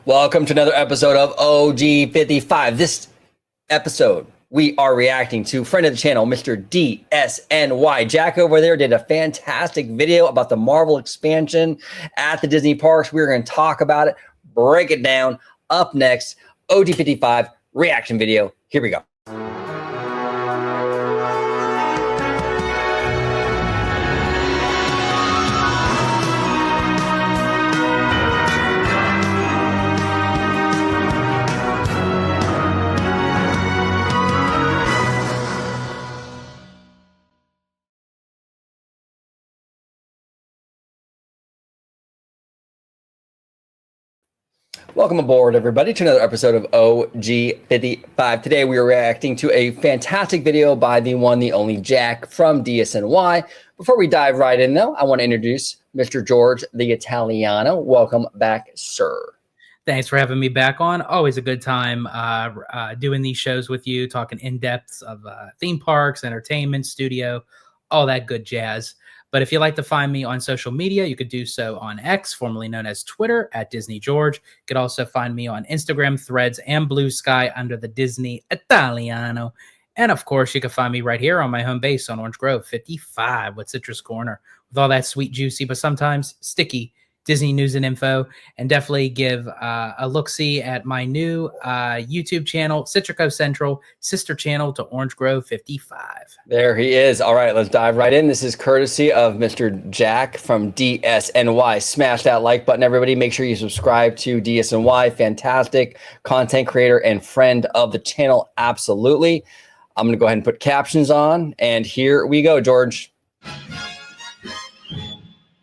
Welcome to another episode of OG55. This episode, we are reacting to friend of the channel, Mr. DSNY. Jack over there did a fantastic video about the Marvel expansion at the Disney parks. We're going to talk about it, break it down. Up next, OG55 reaction video. Here we go. Welcome aboard, everybody, to another episode of OG55. Today, we are reacting to a fantastic video by the one, the only Jack from DSNY. Before we dive right in, though, I want to introduce Mr. George the Italiano. Welcome back, sir. Thanks for having me back on. Always a good time doing these shows with you, talking in depth of theme parks, entertainment, studio, all that good jazz. But if you'd like to find me on social media, you could do so on X, formerly known as Twitter, at Disney George. You could also find me on Instagram, Threads, and Blue Sky under the Disney Italiano. And of course, you can find me right here on my home base on Orange Grove 55 with Citrus Corner, with all that sweet, juicy, but sometimes sticky Disney news and info. And definitely give a look-see at my new YouTube channel, Citrico Central, sister channel to Orange Grove 55. There he is. All right, let's dive right in. This is courtesy of Mr. Jack from DSNY. Smash that like button, everybody. Make sure you subscribe to DSNY. Fantastic content creator and friend of the channel. Absolutely. I'm going to go ahead and put captions on. And here we go, George.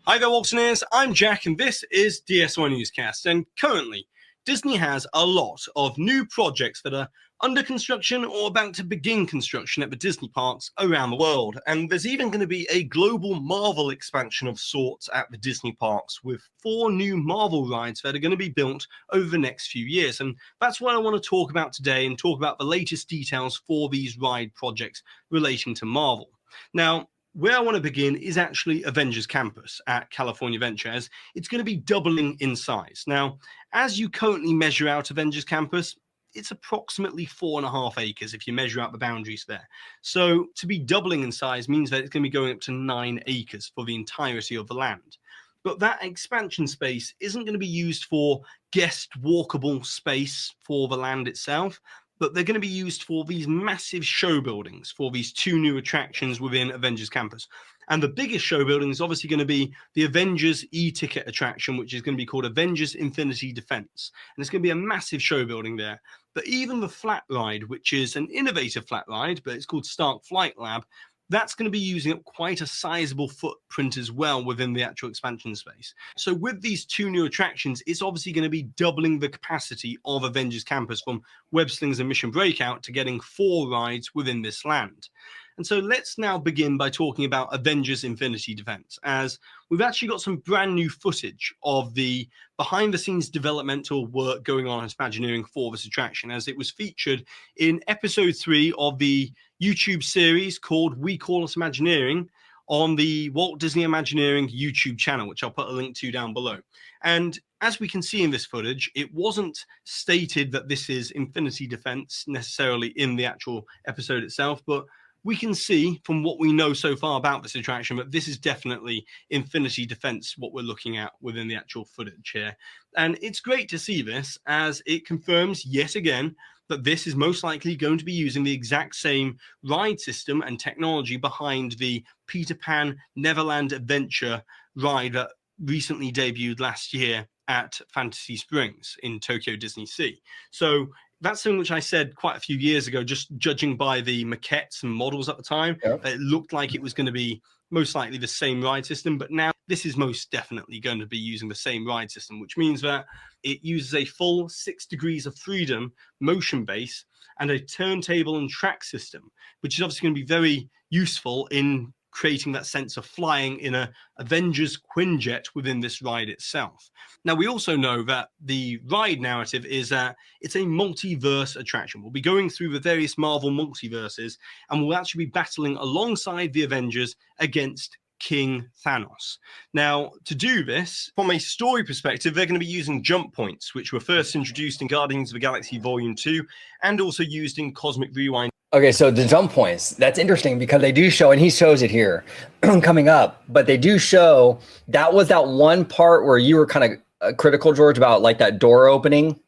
Hi there, Waltonaires. I'm Jack, and this is DSY Newscast. And currently, Disney has a lot of new projects that are under construction or about to begin construction at the Disney parks around the world. And there's even going to be a global Marvel expansion of sorts at the Disney parks with 4 new Marvel rides that are going to be built over the next few years. And that's what I want to talk about today and talk about the latest details for these ride projects relating to Marvel. Now, where I want to begin is actually Avengers Campus at California Adventure, as it's going to be doubling in size. Now, as you currently measure out Avengers Campus, it's approximately 4.5 acres if you measure out the boundaries there. So to be doubling in size means that it's going to be going up to 9 acres for the entirety of the land. But that expansion space isn't going to be used for guest walkable space for the land itself, but they're going to be used for these massive show buildings for these 2 new attractions within Avengers Campus. And the biggest show building is obviously going to be the Avengers e-ticket attraction, which is going to be called Avengers Infinity Defense. And it's going to be a massive show building there. But even the flat ride, which is an innovative flat ride, but it's called Stark Flight Lab, that's going to be using up quite a sizable footprint as well within the actual expansion space. So with these 2 new attractions, it's obviously going to be doubling the capacity of Avengers Campus from Web Slings and Mission Breakout to getting 4 rides within this land. And so let's now begin by talking about Avengers Infinity Defense, as we've actually got some brand new footage of the behind-the-scenes developmental work going on at Imagineering for this attraction, as it was featured in episode 3 of the YouTube series called We Call Us Imagineering on the Walt Disney Imagineering YouTube channel, which I'll put a link to down below. And as we can see in this footage, it wasn't stated that this is Infinity Defense necessarily in the actual episode itself, but we can see from what we know so far about this attraction that this is definitely Infinity Defense, what we're looking at within the actual footage here. And it's great to see this, as it confirms yet again that this is most likely going to be using the exact same ride system and technology behind the Peter Pan Neverland Adventure ride that recently debuted last year at Fantasy Springs in Tokyo Disney Sea. So that's something which I said quite a few years ago, just judging by the maquettes and models at the time. Yep. It looked like it was going to be most likely the same ride system, but now this is most definitely going to be using the same ride system, which means that it uses a full 6 degrees of freedom motion base and a turntable and track system, which is obviously going to be very useful in creating that sense of flying in a Avengers Quinjet within this ride itself. Now, we also know that the ride narrative is that it's a multiverse attraction. We'll be going through the various Marvel multiverses, and we'll actually be battling alongside the Avengers against King Thanos. Now, to do this, from a story perspective, they're going to be using jump points, which were first introduced in Guardians of the Galaxy Volume 2 and also used in Cosmic Rewind. Okay, so the jump points, that's interesting because they do show, and he shows it here coming up, but they do show that was that one part where you were kind of critical, George, about like that door opening,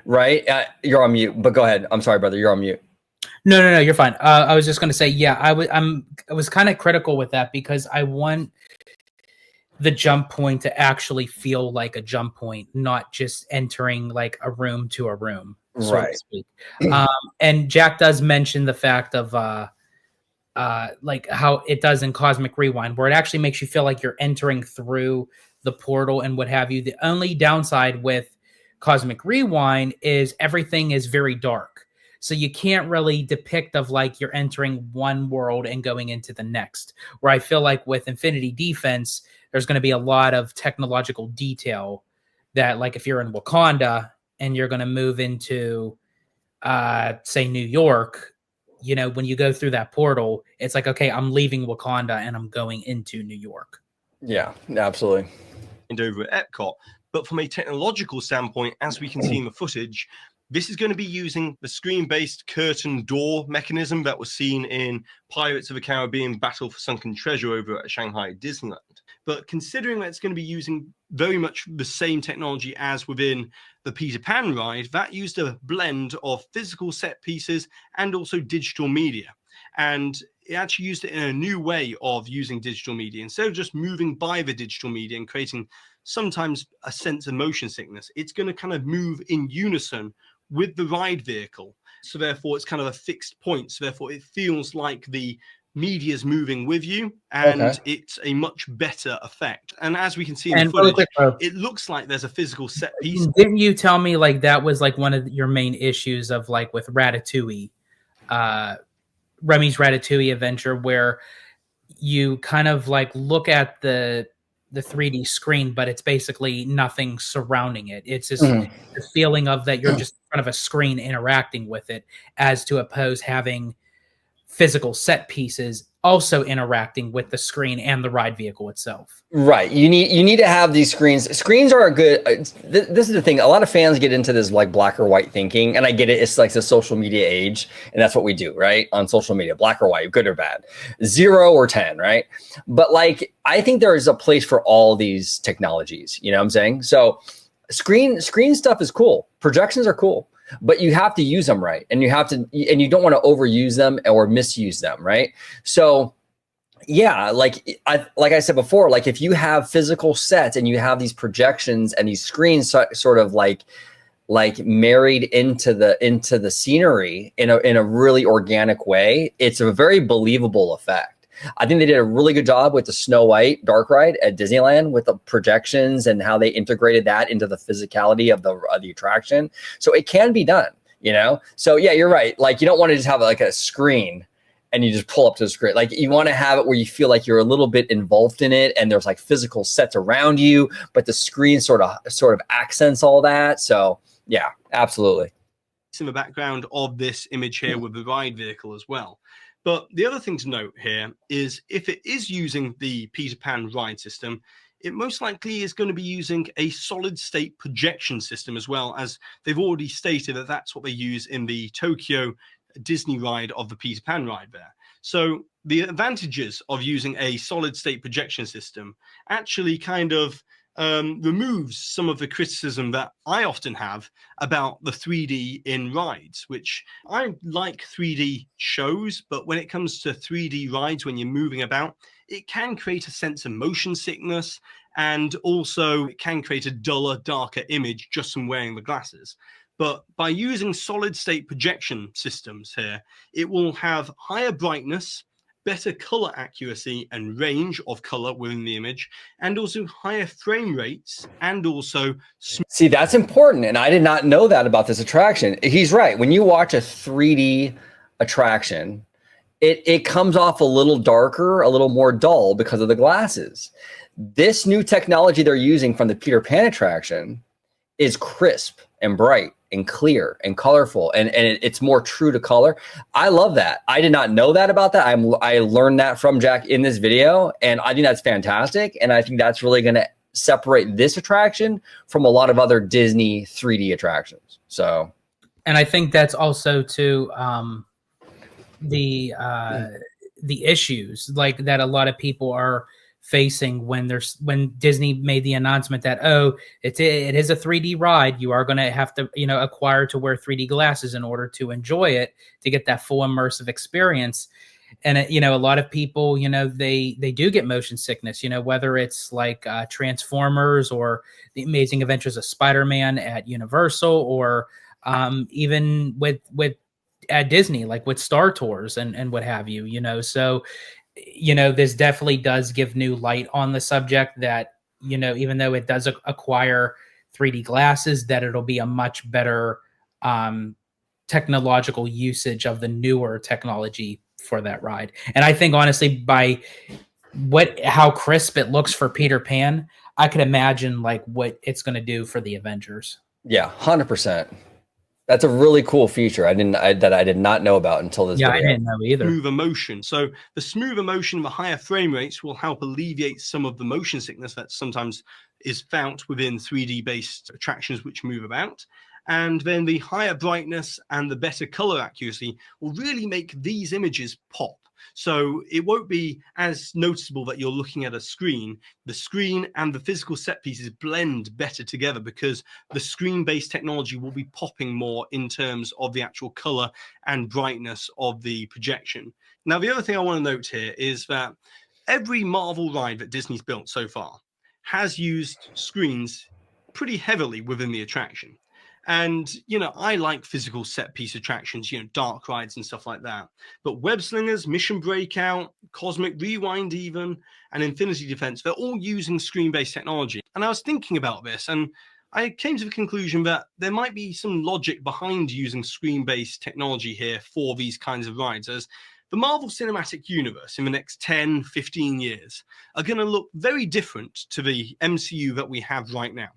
right? You're on mute, but go ahead. I'm sorry, brother, you're on mute. No, you're fine. I was just going to say, yeah, I was kind of critical with that because I want the jump point to actually feel like a jump point, not just entering like a room to a room, so Right. to speak. And Jack does mention the fact of like how it does in Cosmic Rewind, where it actually makes you feel like you're entering through the portal and what have you. The only downside with Cosmic Rewind is everything is very dark. So you can't really depict of like you're entering one world and going into the next, where I feel like with Infinity Defense, there's going to be a lot of technological detail that like if you're in Wakanda and you're going to move into, say, New York, you know, when you go through that portal, it's like, okay, I'm leaving Wakanda and I'm going into New York. Yeah, absolutely. And over at Epcot. But from a technological standpoint, as we can see in the footage, this is going to be using the screen-based curtain door mechanism that was seen in Pirates of the Caribbean Battle for Sunken Treasure over at Shanghai Disneyland. But considering that it's going to be using very much the same technology as within the Peter Pan ride, that used a blend of physical set pieces and also digital media. And it actually used it in a new way of using digital media. Instead of just moving by the digital media and creating sometimes a sense of motion sickness, it's going to kind of move in unison with the ride vehicle. So therefore it's kind of a fixed point. So therefore it feels like the media is moving with you, and it's a much better effect. And as we can see in the footage, it looks like there's a physical set piece. Didn't you tell me like that was like one of your main issues of like with Ratatouille, Remy's Ratatouille adventure, where you kind of like look at the 3D screen, but it's basically nothing surrounding it. It's just the feeling of that you're just in front of a screen interacting with it, as to oppose having physical set pieces also interacting with the screen and the ride vehicle itself. Right. You need to have these screens. Screens are a good, this is the thing. A lot of fans get into this like black or white thinking, and I get it. It's like the social media age, and that's what we do, right? On social media, black or white, good or bad, 0 or 10, right? But like, I think there is a place for all these technologies, you know what I'm saying? So screen stuff is cool. Projections are cool, but you have to use them right. And you don't want to overuse them or misuse them, right? So yeah, like I said before, like if you have physical sets and you have these projections and these screens sort of like married into the scenery in a really organic way, it's a very believable effect. I think they did a really good job with the Snow White dark ride at Disneyland with the projections and how they integrated that into the physicality of the attraction. So it can be done, you know? So yeah, you're right. Like you don't want to just have like a screen and you just pull up to the screen. Like you want to have it where you feel like you're a little bit involved in it and there's like physical sets around you, but the screen sort of accents all that. So yeah, absolutely. In the background of this image here with the ride vehicle as well. But the other thing to note here is if it is using the Peter Pan ride system, it most likely is going to be using a solid state projection system as well, as they've already stated that that's what they use in the Tokyo Disney ride of the Peter Pan ride there. So the advantages of using a solid state projection system actually kind of removes some of the criticism that I often have about the 3D in rides, which I like 3D shows, but when it comes to 3D rides, when you're moving about, it can create a sense of motion sickness, and also it can create a duller, darker image just from wearing the glasses. But by using solid state projection systems here, it will have higher brightness, better color accuracy and range of color within the image, and also higher frame rates, and also see, that's important, and I did not know that about this attraction. He's right. When you watch a 3D attraction, it comes off a little darker, a little more dull because of the glasses. This new technology they're using from the Peter Pan attraction is crisp and bright and clear and colorful, and it's more true to color. I love that. I did not know that about that. I learned that from Jack in this video, and I think that's fantastic. And I think that's really going to separate this attraction from a lot of other Disney 3D attractions. So, and I think that's also too the issues like that a lot of people are facing when Disney made the announcement that, oh, it is a 3D ride. You are going to have to, acquire to wear 3D glasses in order to enjoy it, to get that full immersive experience. And a lot of people, they do get motion sickness, whether it's like Transformers or the Amazing Adventures of Spider-Man at Universal, or even with at Disney, like with Star Tours and what have you, so this definitely does give new light on the subject that, even though it does acquire 3D glasses, that it'll be a much better technological usage of the newer technology for that ride. And I think honestly, by how crisp it looks for Peter Pan, I could imagine like what it's going to do for the Avengers. Yeah, 100%. That's a really cool feature I did not know about until this video. I didn't know either. Smoother motion. So the smoother motion of the higher frame rates will help alleviate some of the motion sickness that sometimes is felt within 3D based attractions which move about. And then the higher brightness and the better color accuracy will really make these images pop. So it won't be as noticeable that you're looking at a screen. The screen and the physical set pieces blend better together because the screen-based technology will be popping more in terms of the actual color and brightness of the projection. Now, the other thing I want to note here is that every Marvel ride that Disney's built so far has used screens pretty heavily within the attraction. And, I like physical set piece attractions, dark rides and stuff like that. But Web Slingers, Mission Breakout, Cosmic Rewind even, and Infinity Defense, they're all using screen-based technology. And I was thinking about this, and I came to the conclusion that there might be some logic behind using screen-based technology here for these kinds of rides, as the Marvel Cinematic Universe in the next 10, 15 years are going to look very different to the MCU that we have right now.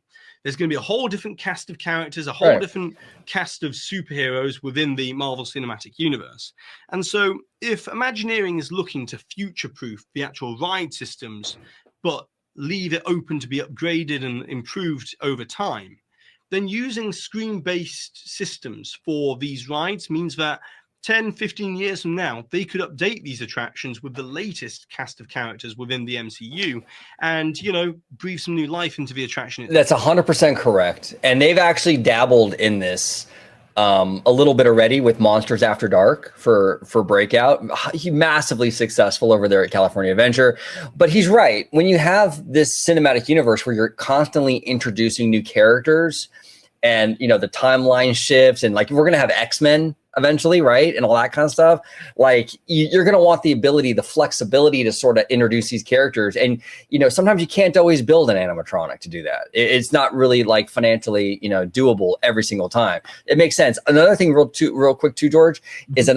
There's going to be a whole different cast of characters, a whole different cast of superheroes within the Marvel Cinematic Universe. And so if Imagineering is looking to future-proof the actual ride systems, but leave it open to be upgraded and improved over time, then using screen-based systems for these rides means that 10, 15 years from now, they could update these attractions with the latest cast of characters within the MCU and, breathe some new life into the attraction. That's 100% correct. And they've actually dabbled in this a little bit already with Monsters After Dark for Breakout. He's massively successful over there at California Adventure. But he's right. When you have this cinematic universe where you're constantly introducing new characters and, the timeline shifts and like we're going to have X-Men eventually, right? And all that kind of stuff. Like you're going to want the ability, the flexibility to sort of introduce these characters. And, sometimes you can't always build an animatronic to do that. It's not really like financially, doable every single time. It makes sense. Another thing real quick too, George, is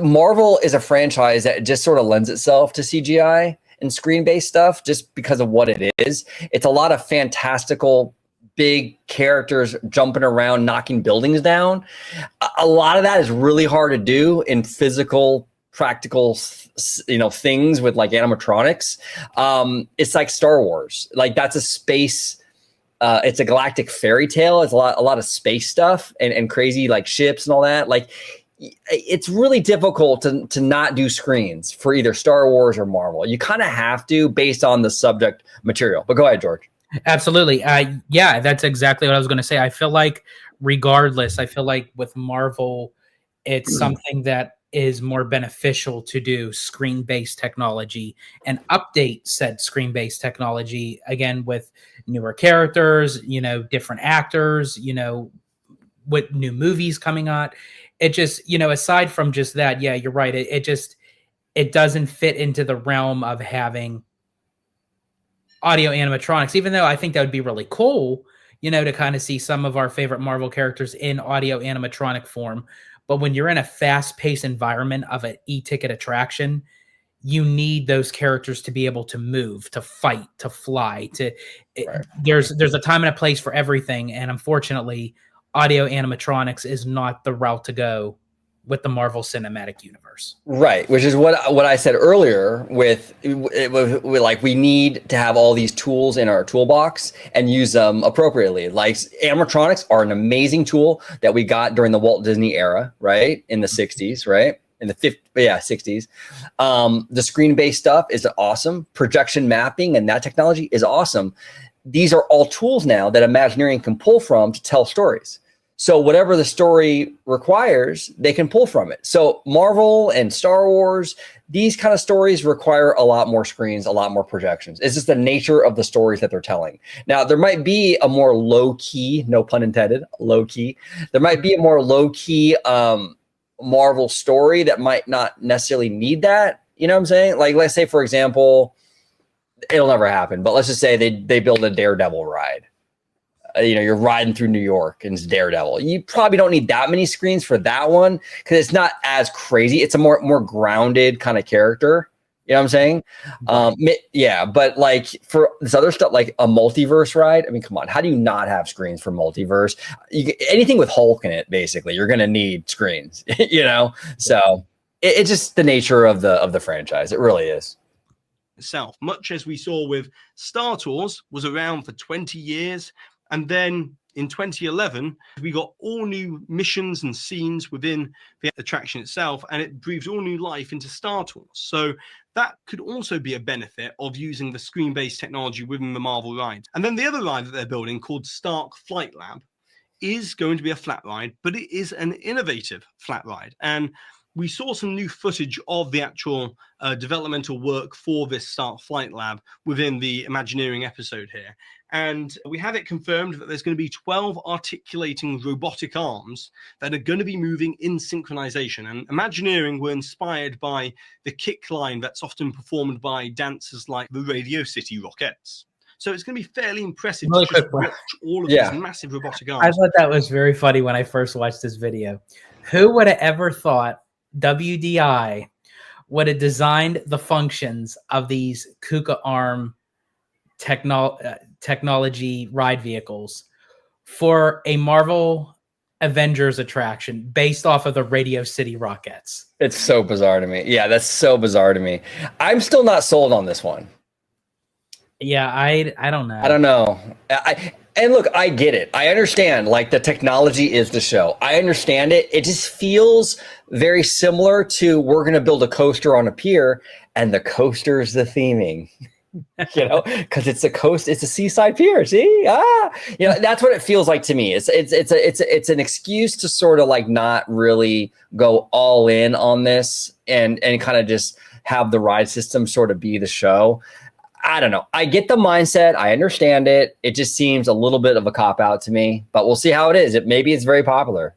Marvel is a franchise that just sort of lends itself to CGI and screen-based stuff just because of what it is. It's a lot of fantastical big characters jumping around, knocking buildings down. A lot of that is really hard to do in physical, practical, things with like animatronics. It's like Star Wars. Like that's a space. It's a galactic fairy tale. It's a lot of space stuff and crazy like ships and all that. Like it's really difficult to not do screens for either Star Wars or Marvel. You kind of have to based on the subject material. But go ahead, George. Absolutely. Yeah, that's exactly what I was going to say. I feel like regardless, with Marvel, it's something that is more beneficial to do screen-based technology and update said screen-based technology again with newer characters, different actors, with new movies coming out. It just, aside from just that, yeah, you're right. It doesn't fit into the realm of having audio animatronics, even though I think that would be really cool, to kind of see some of our favorite Marvel characters in audio animatronic form. But when you're in a fast-paced environment of an e-ticket attraction, you need those characters to be able to move, to fight, to fly. Right. There's a time and a place for everything, and unfortunately, audio animatronics is not the route to go with the Marvel Cinematic Universe. Right, which is what I said earlier with like we need to have all these tools in our toolbox and use them appropriately. Like animatronics are an amazing tool that we got during the Walt Disney era, right? In the 60s, right? In the 60s. The screen-based stuff is awesome. Projection mapping and that technology is awesome. These are all tools now that Imagineering can pull from to tell stories. So whatever the story requires, they can pull from it. So Marvel and Star Wars, these kind of stories require a lot more screens, a lot more projections. It's just the nature of the stories that they're telling. Now, there might be a more low-key, no pun intended, low-key. There might be a more low-key Marvel story that might not necessarily need that. You know what I'm saying? Like, let's say, for example, it'll never happen, but let's just say they build a Daredevil ride. You're riding through New York and it's Daredevil. You probably don't need that many screens for that one because it's not as crazy. It's a more grounded kind of character. You know what I'm saying? Yeah, but like for this other stuff, like a multiverse ride, I mean, come on, how do you not have screens for multiverse? Anything with Hulk in it, basically, you're going to need screens, So it's just the nature of the franchise. It really is. Itself, much as we saw with Star Tours, was around for 20 years. And then in 2011, we got all new missions and scenes within the attraction itself, and it breathed all new life into Star Tours. So that could also be a benefit of using the screen-based technology within the Marvel ride. And then the other ride that they're building, called Stark Flight Lab, is going to be a flat ride, but it is an innovative flat ride. And we saw some new footage of the actual developmental work for this Stark Flight Lab within the Imagineering episode here. And we have it confirmed that there's going to be 12 articulating robotic arms that are going to be moving in synchronization. And Imagineering were inspired by the kick line that's often performed by dancers like the Radio City Rockettes. So it's going to be fairly impressive to just watch all of these massive robotic arms. I thought that was very funny when I first watched this video. Who would have ever thought WDI would have designed the functions of these KUKA arm technology ride vehicles for a Marvel Avengers attraction based off of the Radio City Rockettes? It's so bizarre to me. Yeah, that's so bizarre to me. I'm still not sold on this one. Yeah, I don't know. I don't know. And look, I get it. I understand, like, the technology is the show. I understand it. It just feels very similar to we're going to build a coaster on a pier, and the coaster is the theming. Because it's a seaside pier. See, that's what it feels like to me. It's an excuse to sort of like not really go all in on this and kind of just have the ride system sort of be the show. I don't know. I get the mindset. I understand it. It just seems a little bit of a cop out to me, but we'll see how it is. Maybe it's very popular.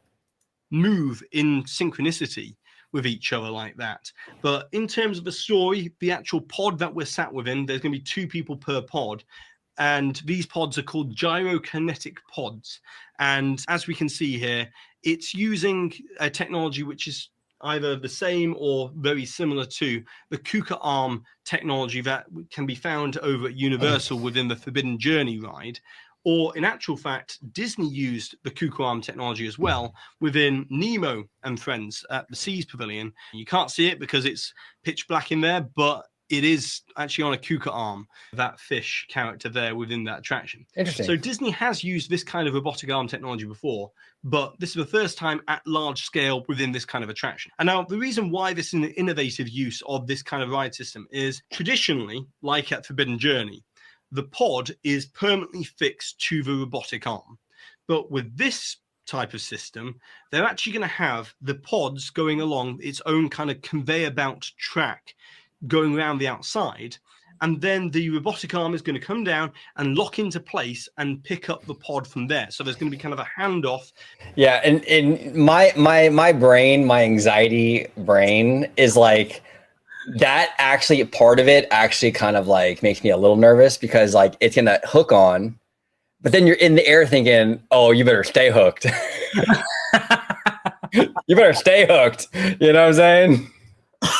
Move in synchronicity with each other like that. But in terms of the story, the actual pod that we're sat within, there's going to be 2 people per pod. And these pods are called gyrokinetic pods. And as we can see here, it's using a technology which is either the same or very similar to the KUKA arm technology that can be found over at Universal within the Forbidden Journey ride. Or in actual fact, Disney used the KUKA arm technology as well within Nemo and Friends at the Seas Pavilion. You can't see it because it's pitch black in there, but it is actually on a KUKA arm, that fish character there within that attraction. Interesting. So Disney has used this kind of robotic arm technology before, but this is the first time at large scale within this kind of attraction. And now the reason why this is an innovative use of this kind of ride system is traditionally, like at Forbidden Journey, the pod is permanently fixed to the robotic arm. But with this type of system, they're actually going to have the pods going along its own kind of conveyor belt track going around the outside, and then the robotic arm is going to come down and lock into place and pick up the pod from there. So there's going to be kind of a handoff. Yeah, and my brain, my anxiety brain is like, that actually, part of it actually kind of like makes me a little nervous because like it's gonna hook on, but then you're in the air thinking, oh, you better stay hooked. You better stay hooked. You know what I'm saying?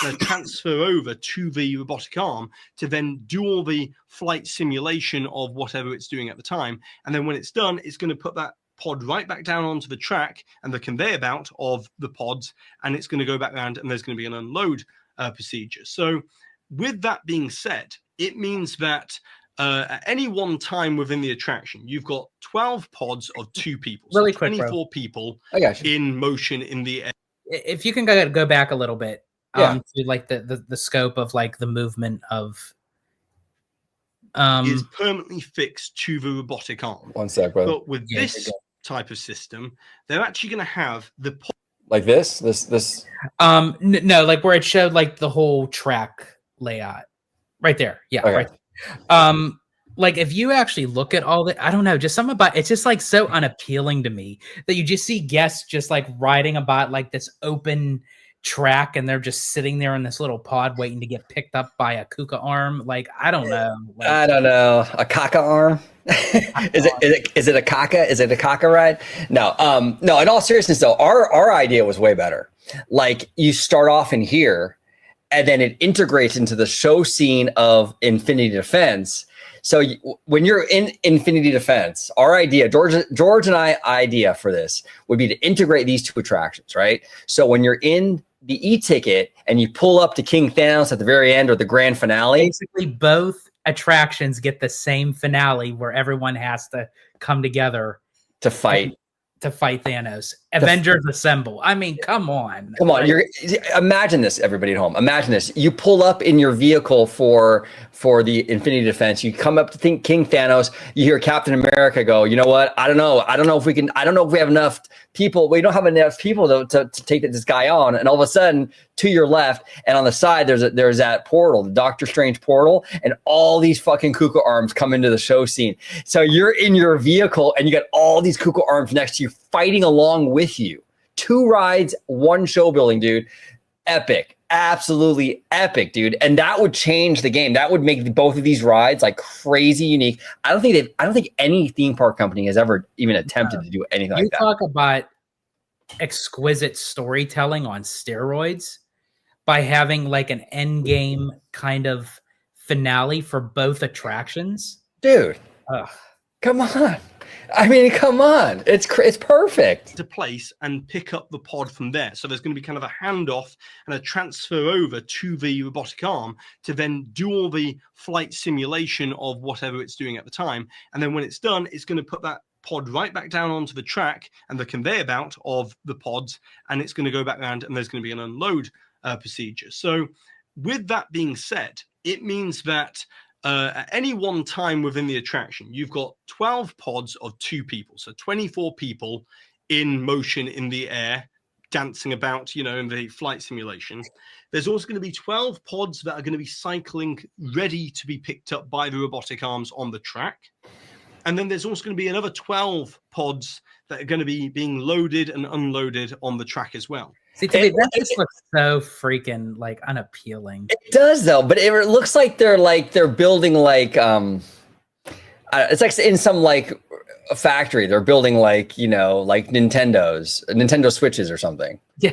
going to transfer over to the robotic arm to then do all the flight simulation of whatever it's doing at the time. And then when it's done, it's going to put that pod right back down onto the track and the conveyor belt of the pods, and it's going to go back around, and there's going to be an unload procedure. So with that being said, it means that at any one time within the attraction, you've got 12 pods of 2 people. So Really quick, 24 bro. people I got you. in motion in the air. If you can go back a little bit, Yeah. to like the scope of like the movement of Is permanently fixed to the robotic arm. One sec, brother. But with Yeah, this type of system, they're actually going to have the Like this. no, like where it showed like the whole track layout right there. Yeah, Okay. right there. Like if you actually look at all that, I don't know, just something about it's just like so unappealing to me that you just see guests just like riding about like this open track and they're just sitting there in this little pod waiting to get picked up by a KUKA arm. Like I don't know. Like, I don't know. A caca arm? Is it a caca? Is it a caca ride? No. No, in all seriousness though, our idea was way better. Like you start off in here and then it integrates into the show scene of Infinity Defense. So when you're in Infinity Defense, our idea, George and I idea for this would be to integrate these 2 attractions, right? So when you're in the e-ticket and you pull up to King Thanos at the very end or the grand finale, basically both attractions get the same finale where everyone has to come together to fight Thanos. Avengers Assemble. I mean, come on. Come on, imagine this, everybody at home. Imagine this. You pull up in your vehicle for the Infinity Defense. You come up to think King Thanos. You hear Captain America go, you know what? I don't know if we have enough people. We don't have enough people to take this guy on. And all of a sudden, to your left and on the side, there's that portal, the Doctor Strange portal, and all these fucking KUKA arms come into the show scene. So you're in your vehicle and you got all these KUKA arms next to you fighting along with you. 2 rides, 1 show building, dude. Epic. Absolutely epic, dude. And that would change the game. That would make both of these rides like crazy unique. I don't think any theme park company has ever even attempted to do anything like that. You talk about exquisite storytelling on steroids by having like an end game kind of finale for both attractions. Dude. Ugh. Come on. I mean, come on. It's perfect. To place and pick up the pod from there. So there's going to be kind of a handoff and a transfer over to the robotic arm to then do all the flight simulation of whatever it's doing at the time. And then when it's done, it's going to put that pod right back down onto the track and the conveyor belt of the pods, and it's going to go back around, and there's going to be an unload procedure. So with that being said, it means that at any one time within the attraction, you've got 12 pods of 2 people. So 24 people in motion in the air, dancing about, in the flight simulation. There's also going to be 12 pods that are going to be cycling ready to be picked up by the robotic arms on the track. And then there's also going to be another 12 pods that are going to be being loaded and unloaded on the track as well. See, that just looks so freaking like unappealing. It does though, but it looks like they're building like it's like in some like a factory. They're building like like Nintendo Switches or something. Yeah,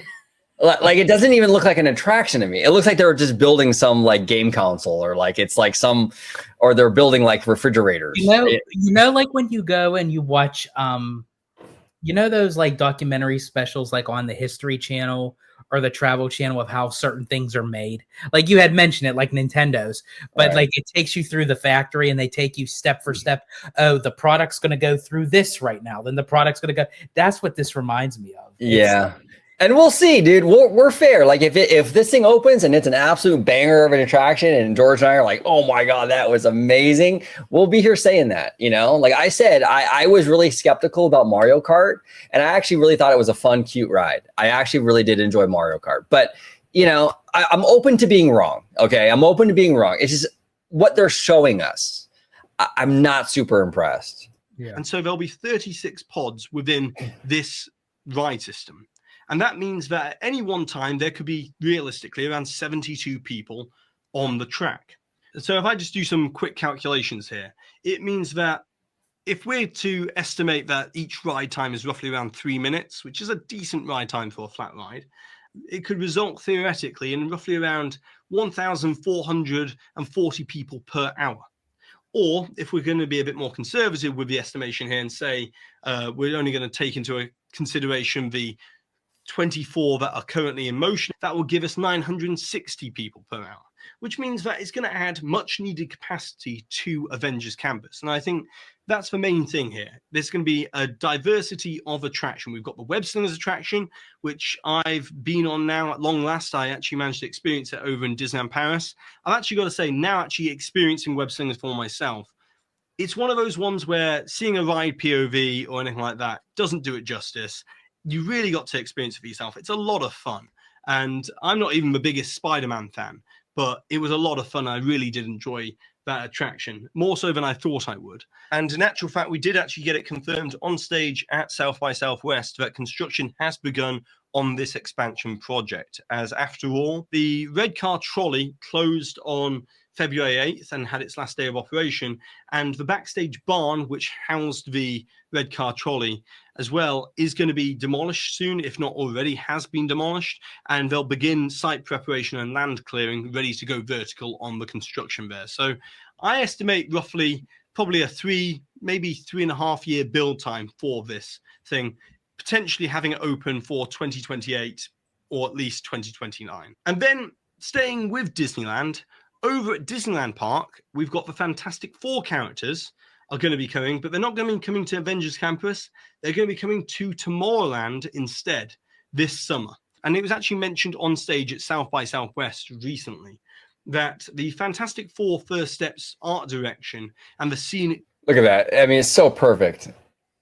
like it doesn't even look like an attraction to me. It looks like they're just building some like game console or like it's like or they're building like refrigerators. Like when you go and you watch those like documentary specials like on the History Channel or the Travel Channel of how certain things are made. Like you had mentioned it, like Nintendo's, but right. Like it takes you through the factory and they take you step for step. Oh, the product's going to go through this right now. Then the product's going to go. That's what this reminds me of. Yeah. And we'll see, dude. We're fair. Like if this thing opens and it's an absolute banger of an attraction, and George and I are like, oh my god, that was amazing, we'll be here saying that. Like I said, I was really skeptical about Mario Kart, and I actually really thought it was a fun, cute ride. I actually really did enjoy Mario Kart, but I'm open to being wrong. Okay, I'm open to being wrong. It's just what they're showing us. I'm not super impressed. Yeah. And so there'll be 36 pods within this ride system. And that means that at any one time, there could be realistically around 72 people on the track. So if I just do some quick calculations here, it means that if we're to estimate that each ride time is roughly around 3 minutes, which is a decent ride time for a flat ride, it could result theoretically in roughly around 1,440 people per hour. Or if we're going to be a bit more conservative with the estimation here and say we're only going to take into consideration the 24 that are currently in motion, that will give us 960 people per hour, which means that it's going to add much needed capacity to Avengers Campus. And I think that's the main thing here. There's going to be a diversity of attraction. We've got the Web Slingers attraction, which I've been on now at long last. I actually managed to experience it over in Disneyland Paris. I've actually got to say, now actually experiencing Web Slingers for myself, it's one of those ones where seeing a ride POV or anything like that doesn't do it justice. You really got to experience it for yourself. It's a lot of fun. And I'm not even the biggest Spider-Man fan, but it was a lot of fun. I really did enjoy that attraction, more so than I thought I would. And in actual fact, we did actually get it confirmed on stage at South by Southwest that construction has begun on this expansion project. As after all, the red car trolley closed on February 8th and had its last day of operation. And the backstage barn, which housed the red car trolley as well, is going to be demolished soon, if not already has been demolished. And they'll begin site preparation and land clearing, ready to go vertical on the construction there. So I estimate roughly probably a maybe 3.5 year build time for this thing, potentially having it open for 2028 or at least 2029. And then staying with Disneyland, over at Disneyland Park, we've got the Fantastic Four characters are going to be coming, but they're not going to be coming to Avengers Campus. They're going to be coming to Tomorrowland instead this summer. And it was actually mentioned on stage at South by Southwest recently that the Fantastic Four First Steps art direction and the scene. Look at that. I mean, it's so perfect.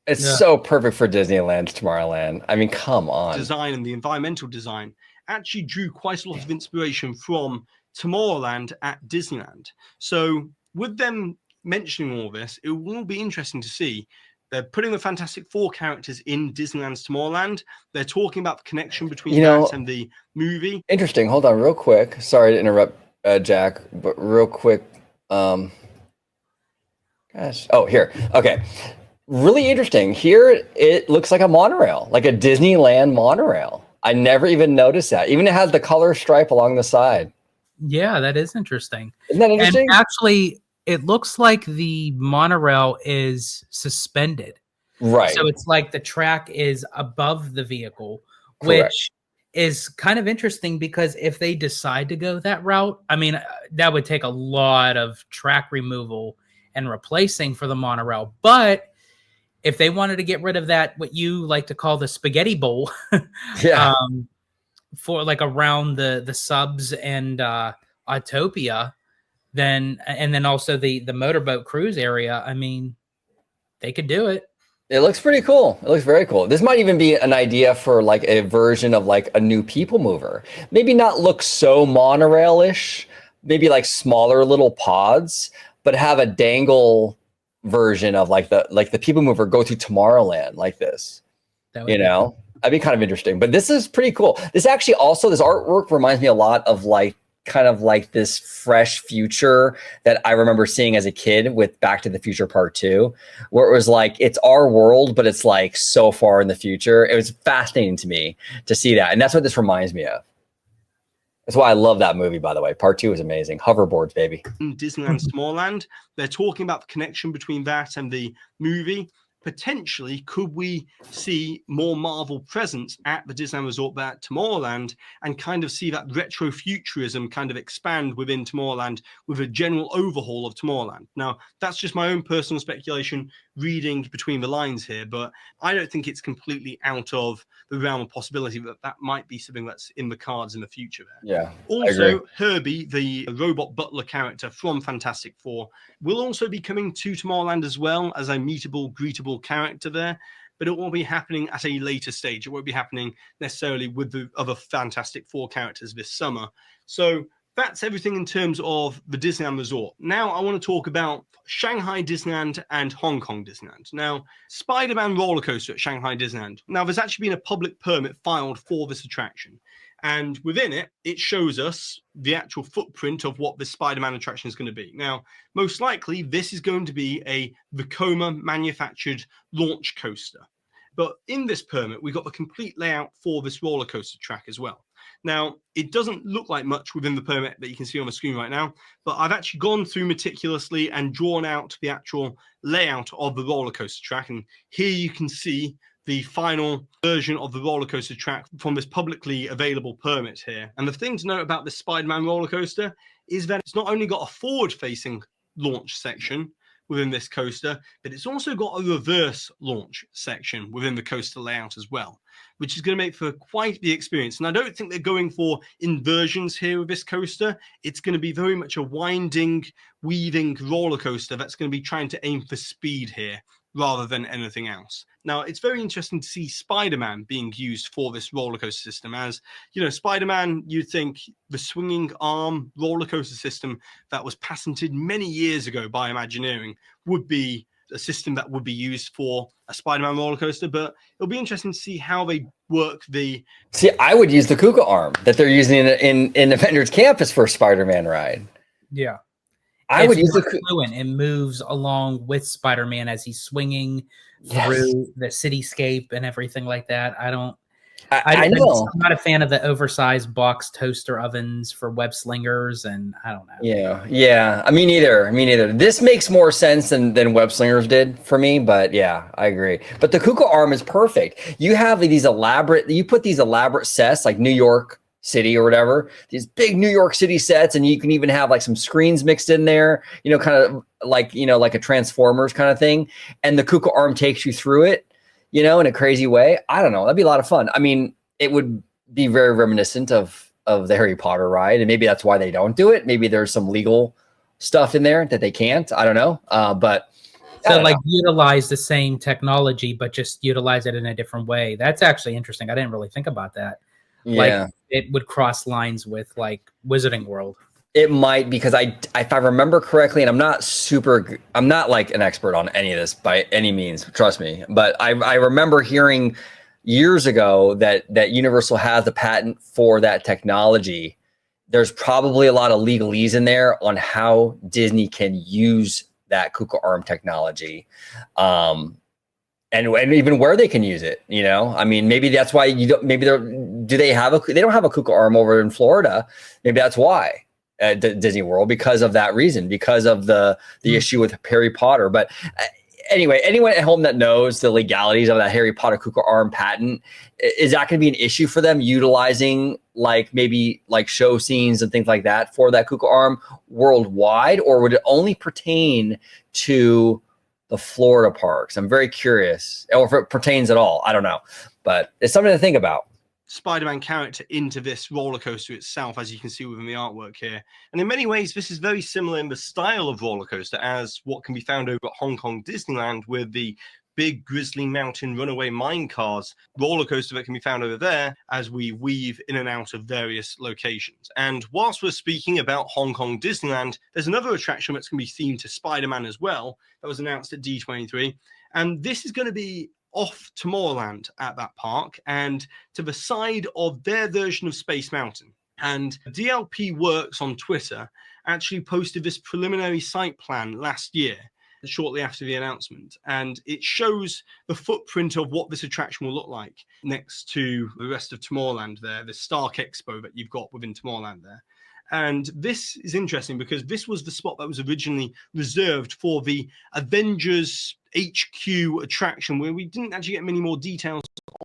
It's so perfect for Disneyland, Tomorrowland. I mean, come on. Design and the environmental design actually drew quite a lot of inspiration from Tomorrowland at Disneyland. So with them mentioning all this, it will be interesting to see. They're putting the Fantastic Four characters in Disneyland's Tomorrowland. They're talking about the connection between that and the movie. Interesting. Hold on real quick. Sorry to interrupt, Jack, but real quick. Gosh. Oh, here. Okay. Really interesting. Here, it looks like a monorail, like a Disneyland monorail. I never even noticed that. Even it has the color stripe along the side. Yeah, that is interesting. Isn't that interesting? And actually, it looks like the monorail is suspended. Right. So it's like the track is above the vehicle, Correct. which is kind of interesting because if they decide to go that route, I mean, that would take a lot of track removal and replacing for the monorail. But if they wanted to get rid of that, what you like to call the spaghetti bowl, yeah. For like around the subs and Autopia, then also the motorboat cruise area, I mean, they could do it. It looks pretty cool. It looks very cool. This might even be an idea for like a version of like a new people mover. Maybe not look so monorail-ish, maybe like smaller little pods, but have a dangle version of like the people mover go to Tomorrowland like this. You know? That'd be kind of interesting. But this is pretty cool. This actually also, this artwork reminds me a lot of like kind of like this fresh future that I remember seeing as a kid with Back to the Future Part 2, where it was like, it's our world, but it's like so far in the future. It was fascinating to me to see that. And that's what this reminds me of. That's why I love that movie, by the way. Part 2 is amazing. Hoverboards, baby. In Disneyland's Tomorrowland, they're talking about the connection between that and the movie. Potentially, could we see more Marvel presence at the Disneyland Resort there at Tomorrowland and kind of see that retro futurism kind of expand within Tomorrowland with a general overhaul of Tomorrowland? Now, that's just my own personal speculation, reading between the lines here, but I don't think it's completely out of the realm of possibility that that might be something that's in the cards in the future there. Yeah. Also, Herbie, the robot butler character from Fantastic Four, will also be coming to Tomorrowland as well as a meetable, greetable character there, but it will be happening at a later stage. It won't be happening necessarily with the other Fantastic Four characters this summer. So that's everything in terms of the Disneyland Resort. Now I want to talk about Shanghai Disneyland and Hong Kong Disneyland. Now, Spider-Man roller coaster at Shanghai Disneyland. Now, there's actually been a public permit filed for this attraction. And within it, it shows us the actual footprint of what the Spider-Man attraction is going to be. Now, most likely, this is going to be a Vekoma manufactured launch coaster. But in this permit, we got the complete layout for this roller coaster track as well. Now, it doesn't look like much within the permit that you can see on the screen right now, but I've actually gone through meticulously and drawn out the actual layout of the roller coaster track. And here you can see the final version of the roller coaster track from this publicly available permit here. And the thing to note about the Spider-Man roller coaster is that it's not only got a forward-facing launch section within this coaster, but it's also got a reverse launch section within the coaster layout as well, which is going to make for quite the experience. And I don't think they're going for inversions here with this coaster. It's going to be very much a winding, weaving roller coaster that's going to be trying to aim for speed here rather than anything else. Now, it's very interesting to see Spider-Man being used for this roller coaster system. As you know, Spider-Man, you'd think the swinging arm roller coaster system that was patented many years ago by Imagineering would be a system that would be used for a Spider-Man roller coaster, but it'll be interesting to see how they work the... See, I would use the KUKA arm that they're using in Avengers Campus for a Spider-Man ride. Yeah. I would use fluent. It moves along with Spider-Man as he's swinging through the cityscape and everything like that. I know. I'm not a fan of the oversized box toaster ovens for web slingers, and I don't know. Yeah. Me neither. This makes more sense than web slingers did for me, but yeah, I agree. But the KUKA arm is perfect. You have you put these elaborate sets like New York City or whatever, these big New York City sets, and you can even have like some screens mixed in there, kind of like, like a Transformers kind of thing. And the KUKA arm takes you through it, in a crazy way. I don't know. That'd be a lot of fun. I mean, it would be very reminiscent of the Harry Potter ride. And maybe that's why they don't do it. Maybe there's some legal stuff in there that they can't. I don't know. But so utilize the same technology, but just utilize it in a different way. That's actually interesting. I didn't really think about that. Yeah. Like it would cross lines with like Wizarding World. It might, because if I remember correctly, and I'm not like an expert on any of this by any means, trust me, but I remember hearing years ago that Universal has a patent for that technology. There's probably a lot of legalese in there on how Disney can use that KUKA arm technology. And even where they can use it, I mean, maybe that's why they don't have a KUKA arm over in Florida. Maybe that's why at Disney World, because of that reason, because of the issue with Harry Potter. But anyway, anyone at home that knows the legalities of that Harry Potter KUKA arm patent, is that going to be an issue for them utilizing maybe show scenes and things like that for that KUKA arm worldwide, or would it only pertain to the Florida parks? I'm very curious, or if it pertains at all. I don't know, but it's something to think about. Spider-Man character into this roller coaster itself, as you can see within the artwork here. And in many ways, this is very similar in the style of roller coaster as what can be found over at Hong Kong Disneyland with the big Grizzly Mountain Runaway Mine Cars roller coaster that can be found over there as we weave in and out of various locations. And whilst we're speaking about Hong Kong Disneyland, there's another attraction that's going to be themed to Spider-Man as well that was announced at D23. And this is going to be off Tomorrowland at that park and to the side of their version of Space Mountain. And DLP Works on Twitter actually posted this preliminary site plan last year, shortly after the announcement, and it shows the footprint of what this attraction will look like next to the rest of Tomorrowland there, the Stark Expo that you've got within Tomorrowland there. And this is interesting because this was the spot that was originally reserved for the Avengers HQ attraction, where we didn't actually get many more details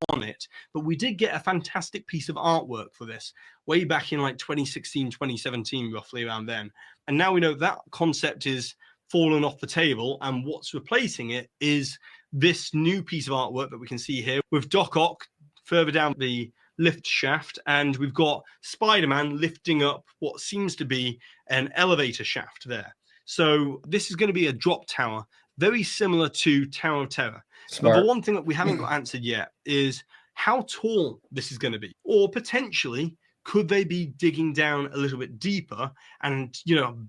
on it, but we did get a fantastic piece of artwork for this way back in 2016, 2017, roughly around then. And now we know that concept is fallen off the table, and what's replacing it is this new piece of artwork that we can see here with Doc Ock further down the lift shaft, and we've got Spider-Man lifting up what seems to be an elevator shaft there. So this is going to be a drop tower, very similar to Tower of Terror. Smart. But the one thing that we haven't got answered yet is how tall this is going to be, or potentially could they be digging down a little bit deeper and,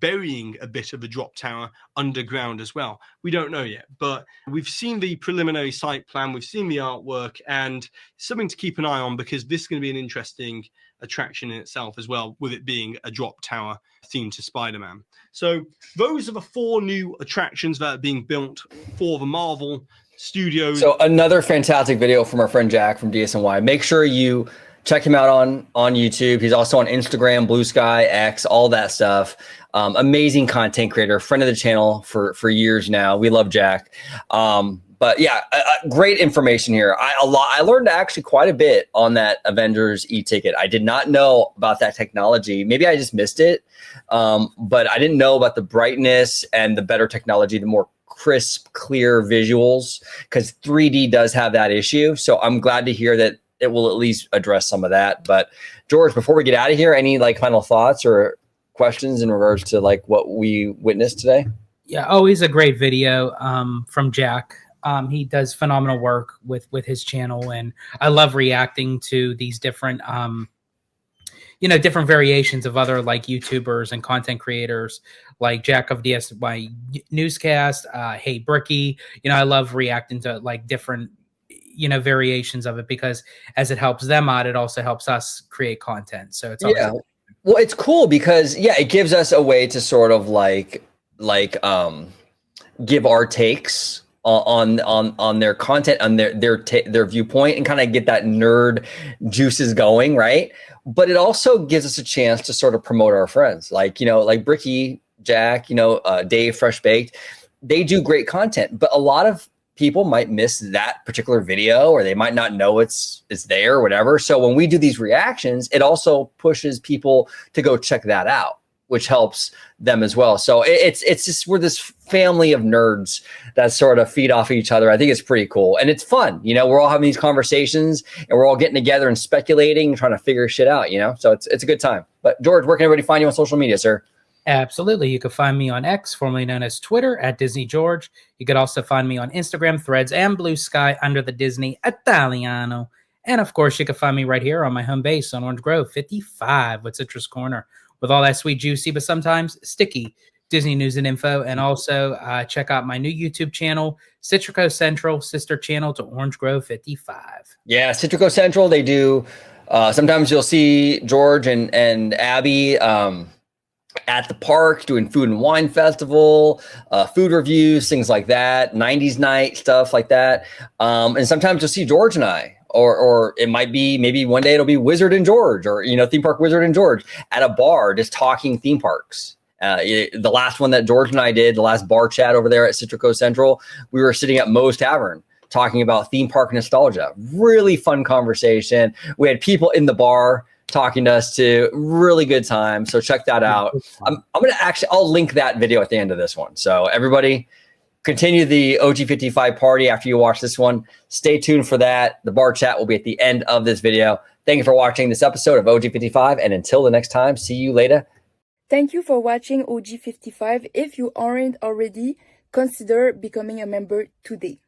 burying a bit of the drop tower underground as well? We don't know yet, but we've seen the preliminary site plan, we've seen the artwork, and something to keep an eye on because this is going to be an interesting attraction in itself as well, with it being a drop tower themed to Spider-Man. So those are the 4 new attractions that are being built for the Marvel Studios. So another fantastic video from our friend Jack from DSNY. Make sure you check him out on YouTube. He's also on Instagram, Blue Sky, X, all that stuff. Amazing content creator, friend of the channel for years now. We love Jack. But yeah, great information here. I learned actually quite a bit on that Avengers e-ticket. I did not know about that technology. Maybe I just missed it, but I didn't know about the brightness and the better technology, the more crisp, clear visuals, because 3D does have that issue. So I'm glad to hear that it will at least address some of that. But George, before we get out of here, any like final thoughts or questions in regards to like what we witnessed today? Yeah, always a great video from Jack. He does phenomenal work with his channel, and I love reacting to these different different variations of other like YouTubers and content creators like Jack of DSY Newscast, Hey Bricky. I love reacting to like different variations of it, because as it helps them out, it also helps us create content. So it's always well, it's cool because it gives us a way to sort of like give our takes on their content, on their viewpoint, and kind of get that nerd juices going, right? But it also gives us a chance to sort of promote our friends, like like Bricky, Jack, Dave, Fresh Baked. They do great content, but a lot of people might miss that particular video, or they might not know it's there or whatever. So when we do these reactions, it also pushes people to go check that out, which helps them as well. So it's just, we're this family of nerds that sort of feed off of each other. I think it's pretty cool. And it's fun. We're all having these conversations and we're all getting together and speculating and trying to figure shit out, So it's a good time. But George, where can everybody find you on social media, sir? Absolutely. You can find me on X, formerly known as Twitter, at Disney George. You could also find me on Instagram, Threads, and Blue Sky under the Disney Italiano. And of course, you can find me right here on my home base on Orange Grove 55 with Citrus Corner, with all that sweet, juicy, but sometimes sticky Disney news and info. And also check out my new YouTube channel, Citrico Central, sister channel to Orange Grove 55. Yeah, Citrico Central, they do. Sometimes you'll see George and Abby at the park doing food and wine festival, food reviews, things like that, 90s night, stuff like that. And sometimes you'll see George and I, or it might be, maybe one day it'll be Wizard and George, or, Theme Park Wizard and George at a bar, just talking theme parks. The last one that George and I did, the last bar chat over there at Citrico Central, we were sitting at Moe's Tavern talking about theme park nostalgia. Really fun conversation. We had people in the bar talking to us too. Really good time. So check that out. I'm going to I'll link that video at the end of this one. So everybody continue the OG55 party after you watch this one. Stay tuned for that. The bar chat will be at the end of this video. Thank you for watching this episode of OG55. And until the next time, see you later. Thank you for watching OG55. If you aren't already, consider becoming a member today.